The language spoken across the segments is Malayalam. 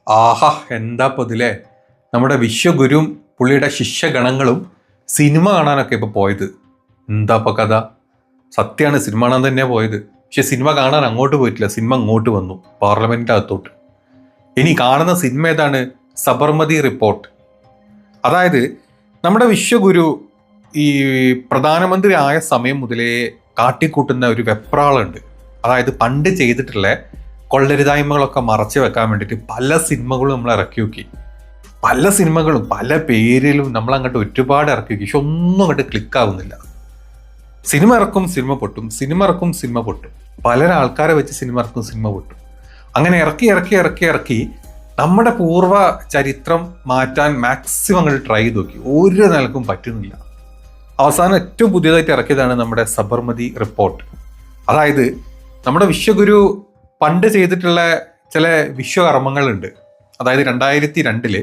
ആഹാ, എന്താ പൊതിലേ നമ്മുടെ വിശ്വഗുരുവും പുള്ളിയുടെ ശിഷ്യഗണങ്ങളും സിനിമ കാണാനൊക്കെ ഇപ്പൊ പോയത്. എന്താ ഇപ്പൊ കഥ? സത്യമാണ്, സിനിമ കാണാൻ തന്നെയാ പോയത്. പക്ഷെ സിനിമ കാണാൻ അങ്ങോട്ട് പോയിട്ടില്ല, സിനിമ അങ്ങോട്ട് വന്നു, പാർലമെന്റിന്റെ അകത്തോട്ട്. ഇനി കാണുന്ന സിനിമ ഏതാണ്? സബർമതി റിപ്പോർട്ട്. അതായത് നമ്മുടെ വിശ്വഗുരു ഈ പ്രധാനമന്ത്രി ആയ സമയം മുതലേ കാട്ടിക്കൂട്ടുന്ന ഒരു വെപ്രാളുണ്ട്. അതായത് പണ്ട് ചെയ്തിട്ടുള്ള കൊള്ളരുതായ്മകളൊക്കെ മറച്ചു വെക്കാൻ വേണ്ടിയിട്ട് പല സിനിമകളും നമ്മൾ ഇറക്കി നോക്കി. പല സിനിമകളും പല പേരിലും നമ്മൾ അങ്ങോട്ട് ഒരുപാട് ഇറക്കി നോക്കി. പക്ഷെ ഒന്നും അങ്ങോട്ട് ക്ലിക്കാവുന്നില്ല. സിനിമ ഇറക്കും, സിനിമ പൊട്ടും, സിനിമ ഇറക്കും, സിനിമ പൊട്ടും. പലരാൾക്കാരെ വെച്ച് സിനിമ ഇറക്കും, സിനിമ പൊട്ടും. അങ്ങനെ ഇറക്കി നമ്മുടെ പൂർവ്വ ചരിത്രം മാറ്റാൻ മാക്സിമം അങ്ങോട്ട് ട്രൈ ചെയ്ത് നോക്കി. ഒരു നിലക്കും പറ്റുന്നില്ല. അവസാനം ഏറ്റവും പുതിയതായിട്ട് ഇറക്കിയതാണ് നമ്മുടെ സബർമതി റിപ്പോർട്ട്. അതായത് നമ്മുടെ വിശ്വഗുരു പണ്ട് ചെയ്തിട്ടുള്ള ചില വിശ്വകർമ്മങ്ങളുണ്ട്. അതായത് 2002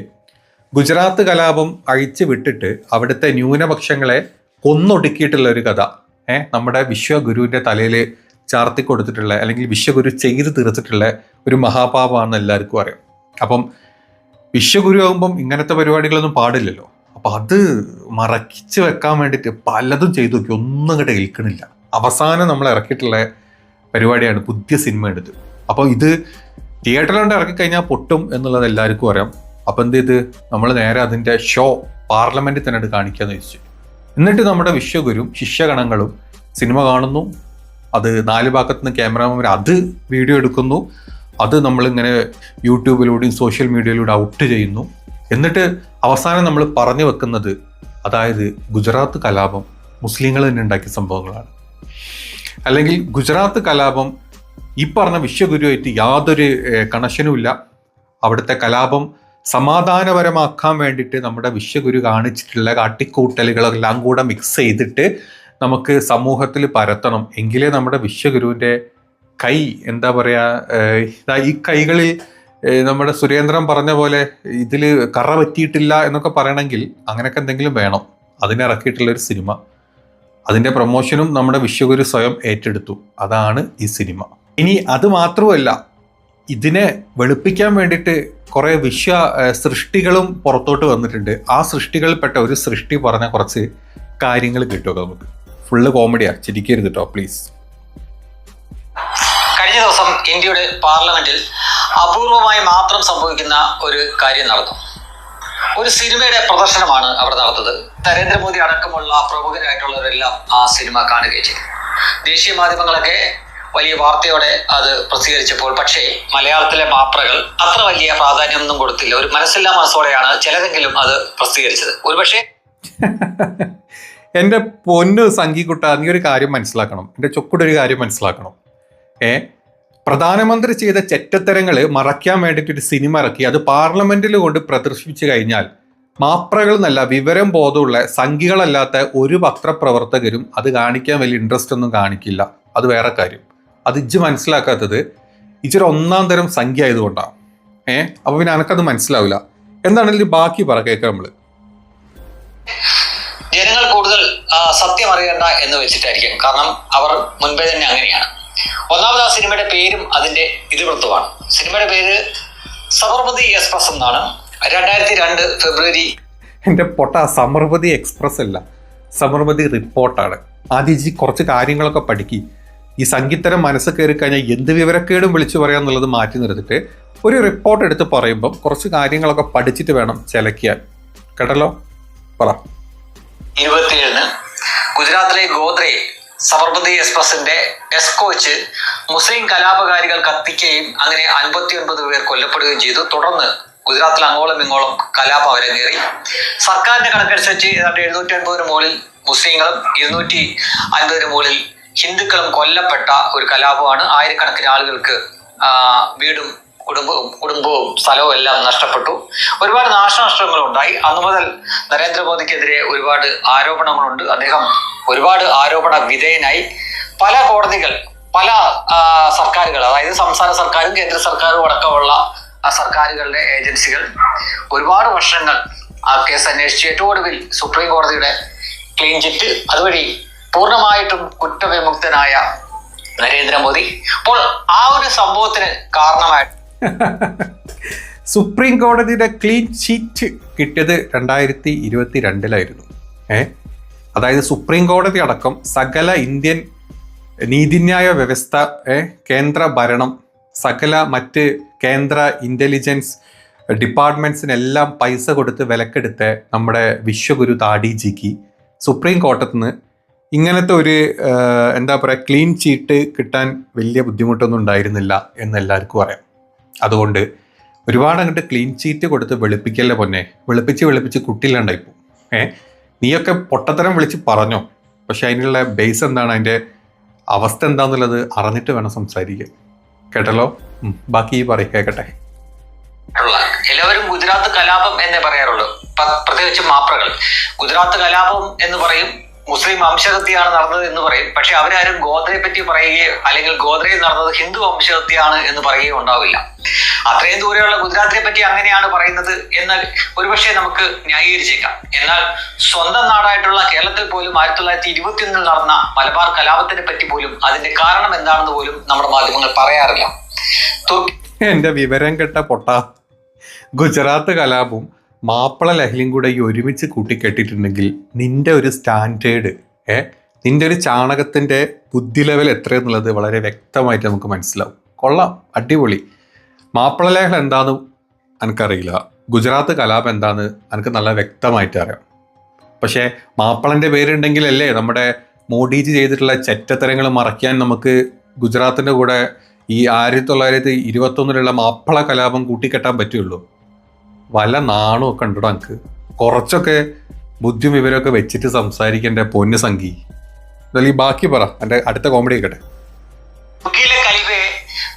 ഗുജറാത്ത് കലാപം അഴിച്ചു വിട്ടിട്ട് അവിടുത്തെ ന്യൂനപക്ഷങ്ങളെ കൊന്നൊടുക്കിയിട്ടുള്ള ഒരു കഥ നമ്മുടെ വിശ്വഗുരുവിന്റെ തലയിൽ ചാർത്തി കൊടുത്തിട്ടുള്ള, അല്ലെങ്കിൽ വിശ്വഗുരു ചെയ്ത് തീർത്തിട്ടുള്ള ഒരു മഹാപാപമാണെന്ന് എല്ലാവർക്കും അറിയാം. അപ്പം വിശ്വഗുരു ആകുമ്പം ഇങ്ങനത്തെ പരിപാടികളൊന്നും പാടില്ലല്ലോ. അപ്പൊ അത് മറക്കിച്ച് വെക്കാൻ വേണ്ടിയിട്ട് പലതും ചെയ്തു നോക്കി, ഒന്നും അങ്ങോട്ട് ഏൽക്കണില്ല. അവസാനം നമ്മൾ ഇറക്കിയിട്ടുള്ള പരിപാടിയാണ് പുതിയ സിനിമ എടുത്ത്. അപ്പോൾ ഇത് തിയേറ്ററിലുണ്ട് ഇറക്കിക്കഴിഞ്ഞാൽ പൊട്ടും എന്നുള്ളത് എല്ലാവർക്കും അറിയാം. അപ്പം എന്ത് ചെയ്ത് നമ്മൾ നേരെ അതിൻ്റെ ഷോ പാർലമെന്റിൽ തന്നെ കാണിക്കാന്ന് വെച്ചു. എന്നിട്ട് നമ്മുടെ വിശ്വഗുരും ശിഷ്യഗണങ്ങളും സിനിമ കാണുന്നു. അത് 4 ഭാഗത്തു നിന്ന് ക്യാമറാമാർ അത് വീഡിയോ എടുക്കുന്നു. അത് നമ്മളിങ്ങനെ യൂട്യൂബിലൂടെയും സോഷ്യൽ മീഡിയയിലൂടെ ഔട്ട് ചെയ്യുന്നു. എന്നിട്ട് അവസാനം നമ്മൾ പറഞ്ഞു വെക്കുന്നത്, അതായത് ഗുജറാത്ത് കലാപം മുസ്ലിങ്ങൾ തന്നെ ഉണ്ടാക്കിയ സംഭവങ്ങളാണ്, അല്ലെങ്കിൽ ഗുജറാത്ത് കലാപം ഈ പറഞ്ഞ വിശ്വഗുരുവായിട്ട് യാതൊരു കണക്ഷനും ഇല്ല. അവിടുത്തെ കലാപം സമാധാനപരമാക്കാൻ വേണ്ടിയിട്ട് നമ്മുടെ വിശ്വഗുരു കാണിച്ചിട്ടുള്ള കാട്ടിക്കൂട്ടലുകളെല്ലാം കൂടെ മിക്സ് ചെയ്തിട്ട് നമുക്ക് സമൂഹത്തിൽ പരത്തണം. എങ്കിലേ നമ്മുടെ വിശ്വഗുരുവിൻ്റെ കൈ എന്താ പറയുക, ഈ കൈകളിൽ നമ്മുടെ സുരേന്ദ്രൻ പറഞ്ഞ പോലെ ഇതിൽ കറ പറ്റിയിട്ടില്ല എന്നൊക്കെ പറയണമെങ്കിൽ അങ്ങനെയൊക്കെ എന്തെങ്കിലും വേണം. അതിനിറക്കിയിട്ടുള്ള ഒരു സിനിമ, അതിൻ്റെ പ്രൊമോഷനും നമ്മുടെ വിശ്വഗുരു സ്വയം ഏറ്റെടുത്തു. അതാണ് ഈ സിനിമ. ഇനി അത് മാത്രമല്ല, ഇതിനെ വെളുപ്പിക്കാൻ വേണ്ടിയിട്ട് കുറേ സൃഷ്ടികളും പുറത്തോട്ട് വന്നിട്ടുണ്ട്. ആ സൃഷ്ടികളിൽപ്പെട്ട ഒരു സൃഷ്ടി പറഞ്ഞ കുറച്ച് കാര്യങ്ങൾ കിട്ടുമോ നമുക്ക്? ഫുള്ള് കോമഡിയാ, ചിരിക്കരുത് കേട്ടോ പ്ലീസ്. കഴിഞ്ഞ ദിവസം ഇന്ത്യയുടെ പാർലമെന്റിൽ അപൂർവമായി മാത്രം സംഭവിക്കുന്ന ഒരു കാര്യം നടന്നു. ഒരു സിനിമയുടെ പ്രദർശനമാണ് അവിടെ നടന്നത്. നരേന്ദ്രമോദി അടക്കമുള്ള പ്രമുഖരായിട്ടുള്ളവരെല്ലാം ആ സിനിമ കാണുകയും ചെയ്തു. ദേശീയ മാധ്യമങ്ങളൊക്കെ വലിയ വാർത്തയോടെ അത് പ്രസിദ്ധീകരിച്ചപ്പോൾ പക്ഷേ മലയാളത്തിലെ മാപ്രകൾ അത്ര വലിയ പ്രാധാന്യമൊന്നും കൊടുത്തില്ല. ഒരു മനസ്സില്ലാ മനസ്സോടെയാണ് ചിലരെങ്കിലും അത് പ്രസിദ്ധീകരിച്ചത്. ഒരുപക്ഷെ എൻ്റെ പൊന്നു സംഗീകുട്ട, നീ ഒരു കാര്യം മനസ്സിലാക്കണം, എൻ്റെ ചൊക്കൂടെ ഒരു കാര്യം മനസ്സിലാക്കണം. പ്രധാനമന്ത്രി ചെയ്ത ചെറ്റത്തരങ്ങൾ മറയ്ക്കാൻ വേണ്ടിയിട്ട് ഒരു സിനിമ ഇറക്കി അത് പാർലമെന്റിൽ കൊണ്ട് പ്രദർശിപ്പിച്ചു കഴിഞ്ഞാൽ മാപ്രകൾ എന്നല്ല, വിവരം ബോധമുള്ള സംഘികളല്ലാത്ത ഒരു പത്രപ്രവർത്തകരും അത് കാണിക്കാൻ വലിയ ഇൻട്രസ്റ്റ് ഒന്നും കാണിക്കില്ല. അത് വേറെ കാര്യം. അത് ഇജ്ജ് മനസ്സിലാക്കാത്തത് ഇച്ചൊരു 1-ാം തരം സംഖ്യ ആയതുകൊണ്ടാണ്. അപ്പൊ പിന്നെ എനക്കത് മനസ്സിലാവില്ല. എന്താണെങ്കിലും ബാക്കി പറ, കേൾക്കാം നമ്മള്. ജനങ്ങൾ കൂടുതൽ സത്യം അറിയണ്ട എന്ന് വെച്ചിട്ടായിരിക്കും. കാരണം അവർ മുൻപേ തന്നെ അങ്ങനെയാണ്. ഒന്നാമത് ആ സിനിമയുടെ പേരും അതിന്റെ ഇതിവൃത്തമാണ്. സിനിമയുടെ പേര് സബർമതി എക്സ്പ്രസ് എന്നാണ്. 2002 ഫെബ്രുവരി. എന്റെ പൊട്ട, സബർമതി എക്സ്പ്രസ് അല്ല, സബർമതി റിപ്പോർട്ടാണ്. ആദ്യം കുറച്ച് കാര്യങ്ങളൊക്കെ പഠിക്കി. ഈ സംഗീതരം മനസ്സ് കയറി കഴിഞ്ഞാൽ എന്ത് വിവരക്കേടും വിളിച്ചു പറയാന്നുള്ളത് മാറ്റി നിർത്തിട്ട് ഒരു റിപ്പോർട്ട് എടുത്ത് പറയുമ്പം കുറച്ച് കാര്യങ്ങളൊക്കെ പഠിച്ചിട്ട് വേണം ചിലയ്ക്കാൻ. കേട്ടല്ലോ, പറ. 27 ഗുജറാത്തിലെ ഗോദ്രയിൽ സബർമതി എക്സ്പ്രസിന്റെ കോച്ച് മുസ്ലിം കലാപകാരികൾ കത്തിക്കുകയും അങ്ങനെ 59 പേർ കൊല്ലപ്പെടുകയും ചെയ്തു. തുടർന്ന് ഗുജറാത്തിൽ അങ്ങോളം ഇങ്ങോളം കലാപം അരങ്ങേറി. സർക്കാരിന്റെ കണക്കനുസരിച്ച് ഏതാണ്ട് 750 മുകളിൽ മുസ്ലിങ്ങളും 250 മുകളിൽ ഹിന്ദുക്കളും കൊല്ലപ്പെട്ട ഒരു കലാപമാണ്. ആയിരക്കണക്കിന് ആളുകൾക്ക് വീടും കുടുംബവും സ്ഥലവും എല്ലാം നഷ്ടപ്പെട്ടു. ഒരുപാട് നാശനഷ്ടങ്ങൾ ഉണ്ടായി. അന്നു മുതൽ നരേന്ദ്രമോദിക്കെതിരെ ഒരുപാട് ആരോപണങ്ങളുണ്ട്. അദ്ദേഹം ഒരുപാട് ആരോപണ വിധേയനായി. പല കോടതികൾ, പല സർക്കാരുകൾ, അതായത് സംസ്ഥാന സർക്കാരും കേന്ദ്ര സർക്കാരും അടക്കമുള്ള സർക്കാരുകളുടെ ഏജൻസികൾ ഒരുപാട് വർഷങ്ങൾ ആ കേസ് അന്വേഷിച്ച് ഏറ്റവും ഒടുവിൽ സുപ്രീം കോടതിയുടെ ക്ലീൻ ചിറ്റ്, അതുവഴി പൂർണ്ണമായിട്ടും കുറ്റവിമുക്തനായ നരേന്ദ്രമോദി. അപ്പോൾ ആ ഒരു സംഭവത്തിന് കാരണമായിട്ട് സുപ്രീം കോടതിയുടെ ക്ലീൻ ചീറ്റ് കിട്ടിയത് 2022 അതായത് സുപ്രീം കോടതി അടക്കം സകല ഇന്ത്യൻ നീതിന്യായ വ്യവസ്ഥ, കേന്ദ്ര ഭരണം, സകല മറ്റ് കേന്ദ്ര ഇൻ്റലിജൻസ് ഡിപ്പാർട്ട്മെൻറ്റ്സിനെല്ലാം പൈസ കൊടുത്ത് വിലക്കെടുത്ത നമ്മുടെ വിശ്വഗുരു താടിജിക്ക് സുപ്രീം കോടതിയിൽ നിന്ന് ഇങ്ങനത്തെ ഒരു എന്താ പറയുക ക്ലീൻ ചീറ്റ് കിട്ടാൻ വലിയ ബുദ്ധിമുട്ടൊന്നും ഉണ്ടായിരുന്നില്ല എന്ന് എല്ലാവർക്കും അറിയാം. അതുകൊണ്ട് ഒരുപാട് അങ്ങോട്ട് ക്ലീൻ ചീറ്റ് കൊടുത്ത് വെളുപ്പിക്കല്ലേ പൊന്നെ, വെളുപ്പിച്ച് കുട്ടിയില്ലാണ്ടായിപ്പോ. നീയൊക്കെ പൊട്ടത്തരം വിളിച്ച് പറഞ്ഞോ, പക്ഷെ അതിനുള്ള ബേസ് എന്താണ്, അതിൻ്റെ അവസ്ഥ എന്താണെന്നുള്ളത് അറിഞ്ഞിട്ട് വേണം സംസാരിക്കാൻ. കേട്ടല്ലോ, ബാക്കി കേൾക്കട്ടെ. എല്ലാവരും ഗുജറാത്ത് കലാപം എന്നേ പറയാറുള്ളൂ, പ്രത്യേകിച്ച് മാപ്രകൾ. ഗുജറാത്ത് കലാപം എന്ന് പറയും, മുസ്ലിം വംശഹത്യയാണ് നടന്നത് എന്ന് പറയും. പക്ഷെ അവരാരും ഗോദ്രയെ പറ്റി പറയുകയോ അല്ലെങ്കിൽ ഗോദ്രയിൽ നടന്നത് ഹിന്ദു വംശഹത്യയാണ് എന്ന് പറയുകയോ ഉണ്ടാവില്ല. അത്രയും ദൂരെയുള്ള ഗുജറാത്തിനെ പറ്റി അങ്ങനെയാണ് പറയുന്നത് എന്ന് ഒരുപക്ഷെ നമുക്ക് ന്യായീകരിച്ചേക്കാം. എന്നാൽ സ്വന്തം നാടായിട്ടുള്ള കേരളത്തിൽ പോലും 1921 നടന്ന മലബാർ കലാപത്തിനെ പറ്റി പോലും അതിന്റെ കാരണം എന്താണെന്ന് പോലും നമ്മുടെ മാധ്യമങ്ങൾ പറയാറില്ല. എന്റെ വിവരം കെട്ട പൊട്ട, ഗുജറാത്ത് കലാപവും മാപ്പിള ലഹരിയും കൂടെ ഈ ഒരുമിച്ച് കൂട്ടിക്കെട്ടിട്ടുണ്ടെങ്കിൽ നിന്റെ ഒരു സ്റ്റാൻഡേർഡ്, നിന്റെ ഒരു ചാണകത്തിന്റെ ബുദ്ധി ലെവൽ എത്രയെന്നുള്ളത് വളരെ വ്യക്തമായിട്ട് നമുക്ക് മനസ്സിലാവും. കൊള്ളാം, അടിപൊളി. മാപ്പിള ലഹരി എന്താന്ന് എനിക്കറിയില്ല, ഗുജറാത്ത് കലാപം എന്താന്ന് എനിക്ക് നല്ല വ്യക്തമായിട്ട് അറിയാം. പക്ഷേ മാപ്പിളന്റെ പേരുണ്ടെങ്കിലല്ലേ നമ്മുടെ മോഡിജി ചെയ്തിട്ടുള്ള ചെറ്റത്തരങ്ങൾ മറയ്ക്കാൻ നമുക്ക് ഗുജറാത്തിന്റെ കൂടെ ഈ 1921 മാപ്പിള കലാപം കൂട്ടിക്കെട്ടാൻ പറ്റുള്ളൂ. വല്ല നാണമൊക്കെ ഉണ്ടോ എനിക്ക്? കുറച്ചൊക്കെ ബുദ്ധിയും വിവരമൊക്കെ വെച്ചിട്ട് സംസാരിക്കേണ്ട പൊന്നു സംഗി. ഈ ബാക്കി പറ, എൻ്റെ അടുത്ത കോമഡി കേട്ടെ. തുർക്കിയിലെ കൽവയെ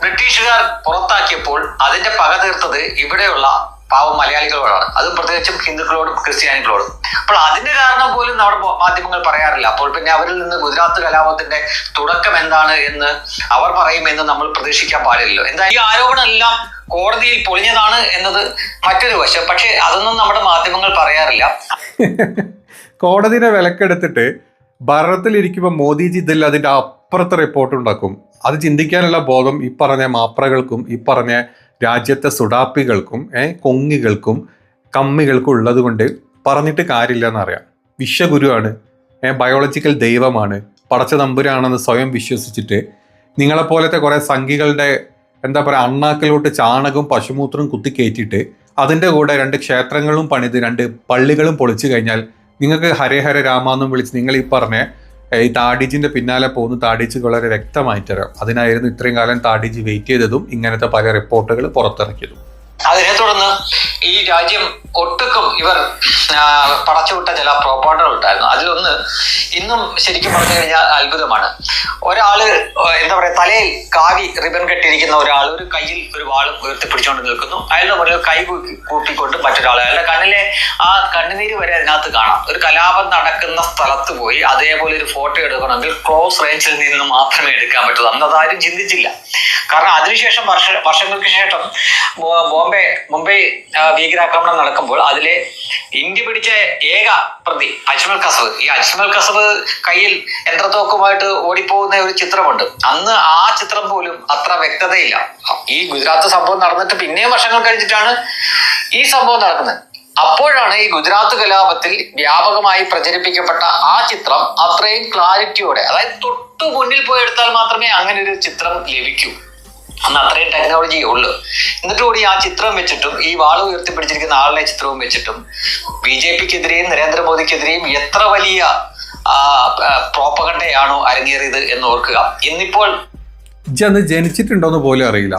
ബ്രിട്ടീഷുകാർ പുറത്താക്കിയപ്പോൾ അതിന്റെ പക തീർത്തത് ഇവിടെയുള്ള പാവം മലയാളികളോടാണ്, അതും പ്രത്യേകിച്ചും ഹിന്ദുക്കളോടും ക്രിസ്ത്യാനികളോടും. അപ്പോൾ അതിന്റെ കാരണം പോലും നമ്മുടെ മാധ്യമങ്ങൾ പറയാറില്ല. അപ്പോൾ പിന്നെ അവരിൽ നിന്ന് ഗുജറാത്ത് കലാപത്തിന്റെ തുടക്കം എന്താണ് എന്ന് അവർ പറയുമെന്ന് നമ്മൾ പ്രതീക്ഷിക്കാൻ പാടില്ലല്ലോ. എന്താ ഈ ആരോപണം എല്ലാം കോടതിയിൽ പൊളിഞ്ഞതാണ് എന്നത് മറ്റൊരു വശം. പക്ഷെ അതൊന്നും നമ്മുടെ മാധ്യമങ്ങൾ പറയാറില്ല. കോടതിയുടെ വിലക്കെടുത്തിട്ട് ഭരണത്തിലിരിക്കുമ്പോൾ മോദിജി ഇതിൽ അതിന്റെ അപ്പുറത്തെ റിപ്പോർട്ട് ഉണ്ടാക്കും. അത് ചിന്തിക്കാനുള്ള ബോധം ഈ പറഞ്ഞ മാപ്രകൾക്കും ഈ പറഞ്ഞ രാജ്യത്തെ സുഡാപ്പികൾക്കും കൊങ്ങികൾക്കും കമ്മികൾക്കും ഉള്ളത് കൊണ്ട് പറഞ്ഞിട്ട് കാര്യമില്ല എന്നറിയാം. വിശ്വഗുരുവാണ്, ബയോളജിക്കൽ ദൈവമാണ്, പടച്ച തമ്പുരാണെന്ന് സ്വയം വിശ്വസിച്ചിട്ട് നിങ്ങളെപ്പോലത്തെ കുറേ സംഘികളുടെ എന്താ പറയുക അണ്ണാക്കിലോട്ട് ചാണകവും പശുമൂത്രവും കുത്തിക്കയറ്റിയിട്ട് അതിൻ്റെ കൂടെ 2 ക്ഷേത്രങ്ങളും പണിത് 2 പള്ളികളും പൊളിച്ചു കഴിഞ്ഞാൽ നിങ്ങൾക്ക് ഹരേ ഹര രാമാന്നും വിളിച്ച് നിങ്ങൾ ഈ പറഞ്ഞ ഈ താടിജിന്റെ പിന്നാലെ പോകുന്ന താടിജി വളരെ വ്യക്തമായിട്ടറിയാം. അതിനായിരുന്നു ഇത്രയും കാലം താടിജി വെയിറ്റ് ചെയ്തതും ഇങ്ങനത്തെ പല റിപ്പോർട്ടുകൾ പുറത്തിറക്കിയതും. അതിനെ തുടർന്ന് ഈ രാജ്യം ഒട്ടുക്കും ഇവർ പടച്ചുവിട്ട ചില പ്രോപ്പാർട്ടുകൾ ഉണ്ടായിരുന്നു. അതിലൊന്ന് ഇന്നും ശരിക്കും പറഞ്ഞു കഴിഞ്ഞാൽ അത്ഭുതമാണ്. ഒരാള് എന്താ പറയാ, തലയിൽ കാവി റിബൺ കെട്ടിയിരിക്കുന്ന ഒരാൾ ഒരു കയ്യിൽ ഒരു വാളും ഉയർത്തിപ്പിടിച്ചുകൊണ്ട് നിൽക്കുന്നു. അയാളുടെ മുന്നിൽ കൈ കൂട്ടിക്കൊണ്ട് മറ്റൊരാൾ, അയാളുടെ കണ്ണിലെ ആ കണ്ണുനീര് വരെ അതിനകത്ത് കാണാം. ഒരു കലാപം നടക്കുന്ന സ്ഥലത്ത് പോയി അതേപോലെ ഒരു ഫോട്ടോ എടുക്കണമെങ്കിൽ ക്ലോസ് റേഞ്ചിൽ നിന്ന് മാത്രമേ എടുക്കാൻ പറ്റൂ. അന്നതാരും ചിന്തിച്ചില്ല. കാരണം അതിനുശേഷം വർഷങ്ങൾക്ക് ശേഷം മുംബൈ ഭീകരാക്രമണം നടക്കുമ്പോൾ അതിലെ ഇന്ത്യ പിടിച്ച ഏക പ്രതി അജ്മൽ കസബ്, ഈ അജ്മൽ കസബ് കയ്യിൽ യന്ത്രത്തോക്കുമായിട്ട് ഓടിപ്പോകുന്ന ഒരു ചിത്രമുണ്ട്. അന്ന് ആ ചിത്രം പോലും അത്ര വ്യക്തതയില്ല. ഈ ഗുജറാത്ത് സംഭവം നടന്നിട്ട് പിന്നെയും വർഷങ്ങൾ കഴിഞ്ഞിട്ടാണ് ഈ സംഭവം നടക്കുന്നത്. അപ്പോഴാണ് ഈ ഗുജറാത്ത് കലാപത്തിൽ വ്യാപകമായി പ്രചരിപ്പിക്കപ്പെട്ട ആ ചിത്രം അത്രയും ക്ലാരിറ്റിയോടെ, അതായത് തൊട്ടു മുന്നിൽ പോയി എടുത്താൽ മാത്രമേ അങ്ങനെ ഒരു ചിത്രം ലഭിക്കൂ. അന്ന് അത്രയും ടെക്നോളജി ഉള്ളു. എന്നിട്ട് കൂടി ആ ചിത്രം വെച്ചിട്ടും ഈ വാള് ഉയർത്തിപ്പിടിച്ചിരിക്കുന്ന ആളുടെ ചിത്രവും വെച്ചിട്ടും BJPക്കെതിരെയും നരേന്ദ്രമോദിക്കെതിരെയും എത്ര വലിയ പ്രോപ്പഗണ്ടയാണോ അരങ്ങേറിയത് എന്ന് ഓർക്കുക. ഇന്നിപ്പോൾ അന്ന് ജനിച്ചിട്ടുണ്ടോന്ന് പോലും അറിയില്ല.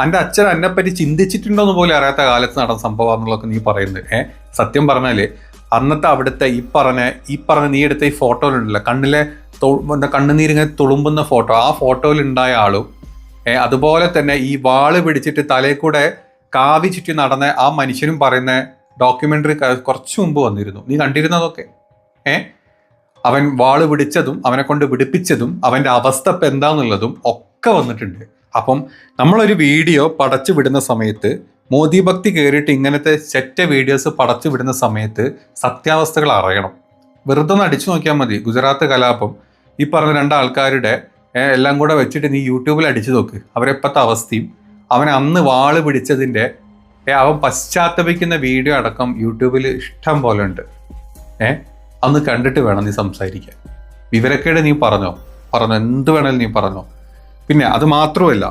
എൻ്റെ അച്ഛൻ എന്നെപ്പറ്റി ചിന്തിച്ചിട്ടുണ്ടോന്ന് പോലും അറിയാത്ത കാലത്ത് നടന്ന സംഭവമാണെന്നുള്ളതൊക്കെ നീ പറയുന്നത്. സത്യം പറഞ്ഞാല് അന്നത്തെ അവിടുത്തെ ഈ പറഞ്ഞ നീ എടുത്ത ഈ ഫോട്ടോയിലുണ്ടല്ലോ, കണ്ണിലെ കണ്ണുനീരിങ്ങനെ തുളുമ്പുന്ന ഫോട്ടോ, ആ ഫോട്ടോയിൽ ഉണ്ടായ ആളും അതുപോലെ തന്നെ ഈ വാള് പിടിച്ചിട്ട് തലയിൽ കൂടെ കാവി ചുറ്റി നടന്ന ആ മനുഷ്യനും പറയുന്ന ഡോക്യുമെന്ററി കുറച്ചു മുമ്പ് വന്നിരുന്നു. നീ കണ്ടിരുന്നതൊക്കെ അവൻ വാള് പിടിച്ചതും അവനെ കൊണ്ട് പിടിപ്പിച്ചതും അവൻ്റെ അവസ്ഥ ഇപ്പം എന്താന്നുള്ളതും ഒക്കെ വന്നിട്ടുണ്ട്. അപ്പം നമ്മളൊരു വീഡിയോ പടച്ചു വിടുന്ന സമയത്ത്, മോദി ഭക്തി കയറിയിട്ട് ഇങ്ങനത്തെ സെറ്റ് വീഡിയോസ് പടച്ചു വിടുന്ന സമയത്ത് സത്യാവസ്ഥകൾ അറിയണം. വെറുതെ ഒന്ന് അടിച്ചു നോക്കിയാൽ മതി. ഗുജറാത്ത് കലാപം ഈ പറഞ്ഞ 2 ആൾക്കാരുടെ എല്ലാം കൂടെ വെച്ചിട്ട് നീ യൂട്യൂബിൽ അടിച്ചു നോക്ക് അവരെപ്പോഴത്തെ അവസ്ഥയും അവനെ അന്ന് വാള് പിടിച്ചതിൻ്റെ അവൻ പശ്ചാത്തപിക്കുന്ന വീഡിയോ അടക്കം യൂട്യൂബിൽ ഇഷ്ടം പോലെ ഉണ്ട്. അന്ന് കണ്ടിട്ട് വേണം നീ സംസാരിക്കാൻ. വിവരക്കേട് നീ പറഞ്ഞോ, എന്ത് വേണേലും നീ പറഞ്ഞോ. പിന്നെ അത് മാത്രമല്ല,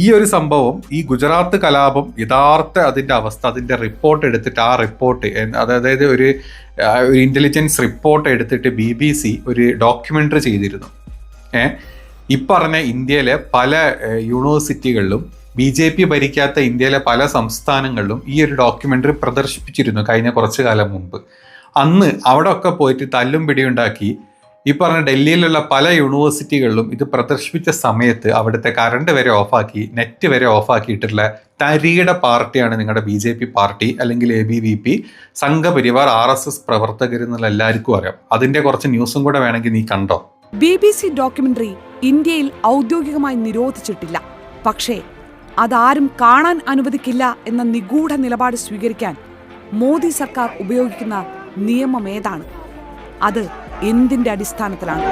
ഈ ഒരു സംഭവം, ഈ ഗുജറാത്ത് കലാപം യഥാർത്ഥ അതിൻ്റെ അവസ്ഥ, അതിൻ്റെ റിപ്പോർട്ട് എടുത്തിട്ട്, ആ റിപ്പോർട്ട് അതായത് ഒരു ഇൻ്റലിജൻസ് റിപ്പോർട്ട് എടുത്തിട്ട് BBC ഒരു ഡോക്യുമെൻ്ററി ചെയ്തിരുന്നു. ഈ പറഞ്ഞ ഇന്ത്യയിലെ പല യൂണിവേഴ്സിറ്റികളിലും, BJP ഭരിക്കാത്ത ഇന്ത്യയിലെ പല സംസ്ഥാനങ്ങളിലും ഈ ഒരു ഡോക്യുമെൻ്ററി പ്രദർശിപ്പിച്ചിരുന്നു കഴിഞ്ഞ കുറച്ചു കാലം മുമ്പ്. അന്ന് അവിടെ ഒക്കെ പോയിട്ട് തല്ലും പിടിയുണ്ടാക്കി ഈ പറഞ്ഞ ഡൽഹിയിലുള്ള പല യൂണിവേഴ്സിറ്റികളിലും ഇത് പ്രദർശിപ്പിച്ച സമയത്ത് അവിടുത്തെ കറണ്ട് വരെ ഓഫാക്കി, നെറ്റ് വരെ ഓഫാക്കിയിട്ടുള്ള തരിയുടെ പാർട്ടിയാണ് നിങ്ങളുടെ BJP പാർട്ടി, അല്ലെങ്കിൽ ABVP, സംഘപരിവാർ, RSS പ്രവർത്തകരെന്നുള്ള എല്ലാവർക്കും അറിയാം. അതിൻ്റെ കുറച്ച് ന്യൂസും കൂടെ വേണമെങ്കിൽ നീ കണ്ടോ. BBC ഡോക്യുമെന്ററി ഇന്ത്യയിൽ ഔദ്യോഗികമായി നിരോധിച്ചിട്ടില്ല. പക്ഷേ അതാരും കാണാൻ അനുവദിക്കില്ല എന്ന നിഗൂഢ നിലപാട് സ്വീകരിക്കാൻ മോദി സർക്കാർ ഉപയോഗിക്കുന്ന നിയമം ഏതാണ്? അത് എന്തിന്റെ അടിസ്ഥാനത്തിലാണ്?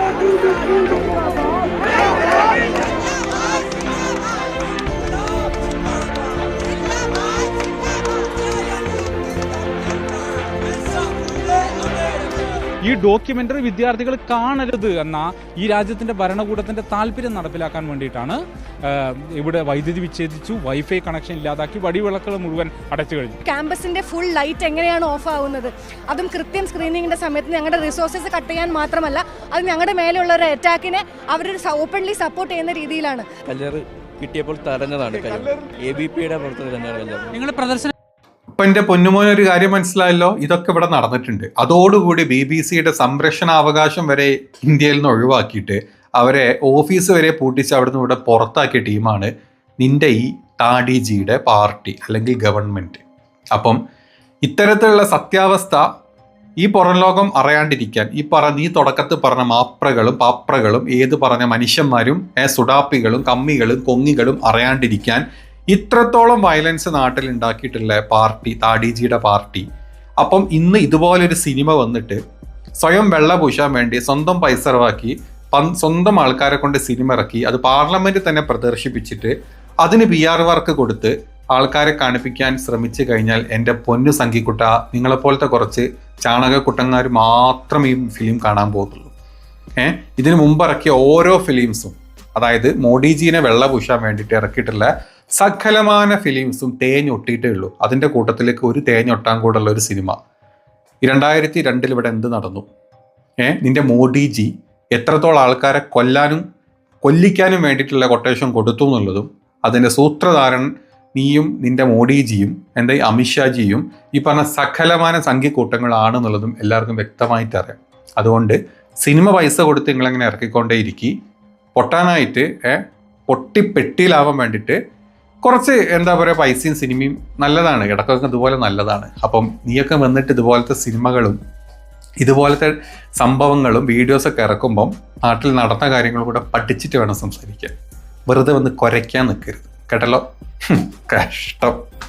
ഈ ഡോക്യുമെന്ററി വിദ്യാർത്ഥികൾ കാണരുത് എന്ന ഈ രാജ്യത്തിന്റെ ഭരണകൂടത്തിന്റെ താല്പര്യം നടപ്പിലാക്കാൻ വേണ്ടിയിട്ടാണ് ഇവിടെ വൈദ്യുതി വിച്ഛേദിച്ചു, വൈഫൈ കണക്ഷൻ ഇല്ലാതാക്കി, വടിവിളക്കുകൾ മുഴുവൻ അടച്ചു കഴിഞ്ഞു. ക്യാമ്പസിന്റെ ഫുൾ ലൈറ്റ് എങ്ങനെയാണ് ഓഫ് ആവുന്നത്? അതും കൃത്യം സ്ക്രീനിങ്ങിന്റെ സമയത്ത് ഞങ്ങളുടെ റിസോഴ്സസ് കട്ട് ചെയ്യാൻ മാത്രമല്ല, അത് ഞങ്ങളുടെ മേലെയുള്ള ഒരു അറ്റാക്കിനെ അവർ ഓപ്പൺലി സപ്പോർട്ട് ചെയ്യുന്ന രീതിയിലാണ്. കല്ലേറ് കിട്ടിയപ്പോൾ തടഞ്ഞതാണ്. ABPയുടെ പുറത്ത് തന്നെയാണ് കല്ലേറ്. നിങ്ങൾ പ്രദർശനം ഇപ്പൊ എന്റെ പൊന്നുമോനൊരു കാര്യം മനസ്സിലായല്ലോ, ഇതൊക്കെ ഇവിടെ നടന്നിട്ടുണ്ട്. അതോടുകൂടി BBCയുടെ സംരക്ഷണാവകാശം വരെ ഇന്ത്യയിൽ നിന്ന് ഒഴിവാക്കിയിട്ട് അവരെ ഓഫീസ് വരെ പൂട്ടിച്ച് അവിടുന്ന് ഇവിടെ പുറത്താക്കിയ ടീമാണ് നിന്റെ ഈ താടിജിയുടെ പാർട്ടി അല്ലെങ്കിൽ ഗവൺമെന്റ്. അപ്പം ഇത്തരത്തിലുള്ള സത്യാവസ്ഥ ഈ പുറം ലോകം അറിയാണ്ടിരിക്കാൻ, നീ തുടക്കത്തിൽ പറഞ്ഞ മാപ്രകളും പാപ്രകളും ഏത് പറഞ്ഞ മനുഷ്യന്മാരും സുഡാപ്പികളും കമ്മികളും കൊങ്ങികളും അറിയാണ്ടിരിക്കാൻ ഇത്രത്തോളം വയലൻസ് നാട്ടിൽ ഉണ്ടാക്കിയിട്ടുള്ള പാർട്ടി താടിജിയുടെ പാർട്ടി. അപ്പം ഇന്ന് ഇതുപോലൊരു സിനിമ വന്നിട്ട് സ്വയം വെള്ള പൂശാൻ വേണ്ടി സ്വന്തം പൈസ ഇറവാക്കി സ്വന്തം ആൾക്കാരെ കൊണ്ട് സിനിമ ഇറക്കി അത് പാർലമെന്റിൽ തന്നെ പ്രദർശിപ്പിച്ചിട്ട് അതിന് PR വർക്ക് കൊടുത്ത് ആൾക്കാരെ കാണിപ്പിക്കാൻ ശ്രമിച്ചു കഴിഞ്ഞാൽ എൻ്റെ പൊന്നു സംഘിക്കുട്ട, നിങ്ങളെപ്പോലത്തെ കുറച്ച് ചാണകക്കുട്ടന്മാർ മാത്രം ഈ ഫിലിം കാണാൻ പോകുന്നുള്ളൂ. ഇതിനു മുമ്പ് ഇറക്കിയ ഓരോ ഫിലിംസും, അതായത് മോഡിജീനെ വെള്ള പൂശാൻ വേണ്ടിയിട്ട് ഇറക്കിയിട്ടുള്ള സകലമാന ഫിലിംസും തേഞ്ഞൊട്ടിയിട്ടേ ഉള്ളൂ. അതിൻ്റെ കൂട്ടത്തിലേക്ക് ഒരു തേഞ്ഞൊട്ടാൻ കൂടുള്ള ഒരു സിനിമ 2002 ഇവിടെ എന്ത് നടന്നു? നിന്റെ മോഡിജി എത്രത്തോളം ആൾക്കാരെ കൊല്ലിക്കാനും വേണ്ടിയിട്ടുള്ള കൊട്ടേഷൻ കൊടുത്തു എന്നുള്ളതും അതിൻ്റെ സൂത്രധാരൻ നീയും നിന്റെ മോഡിജിയും എന്താ അമിത്ഷാജിയും ഈ പറഞ്ഞ സകലമാന സംഘിക്കൂട്ടങ്ങളാണെന്നുള്ളതും എല്ലാവർക്കും വ്യക്തമായിട്ട് അറിയാം. അതുകൊണ്ട് സിനിമ പൈസ കൊടുത്ത് നിങ്ങളെങ്ങനെ ഇറക്കിക്കൊണ്ടേയിരിക്കി പൊട്ടാനായിട്ട് പൊട്ടിപ്പെട്ടിയിലാവാൻ വേണ്ടിയിട്ട് കുറച്ച് എന്താ പറയുക പൈസയും സിനിമയും നല്ലതാണ്, ഇടക്കൊക്കെ ഇതുപോലെ നല്ലതാണ്. അപ്പം നീയൊക്കെ വന്നിട്ട് ഇതുപോലത്തെ സിനിമകളും ഇതുപോലത്തെ സംഭവങ്ങളും വീഡിയോസൊക്കെ ഇറക്കുമ്പം നാട്ടിൽ നടന്ന കാര്യങ്ങൾ കൂടെ പഠിച്ചിട്ട് വേണം സംസാരിക്കാൻ. വെറുതെ വന്ന് കുരയ്ക്കാൻ നിൽക്കരുത് കേട്ടല്ലോ. കഷ്ടം.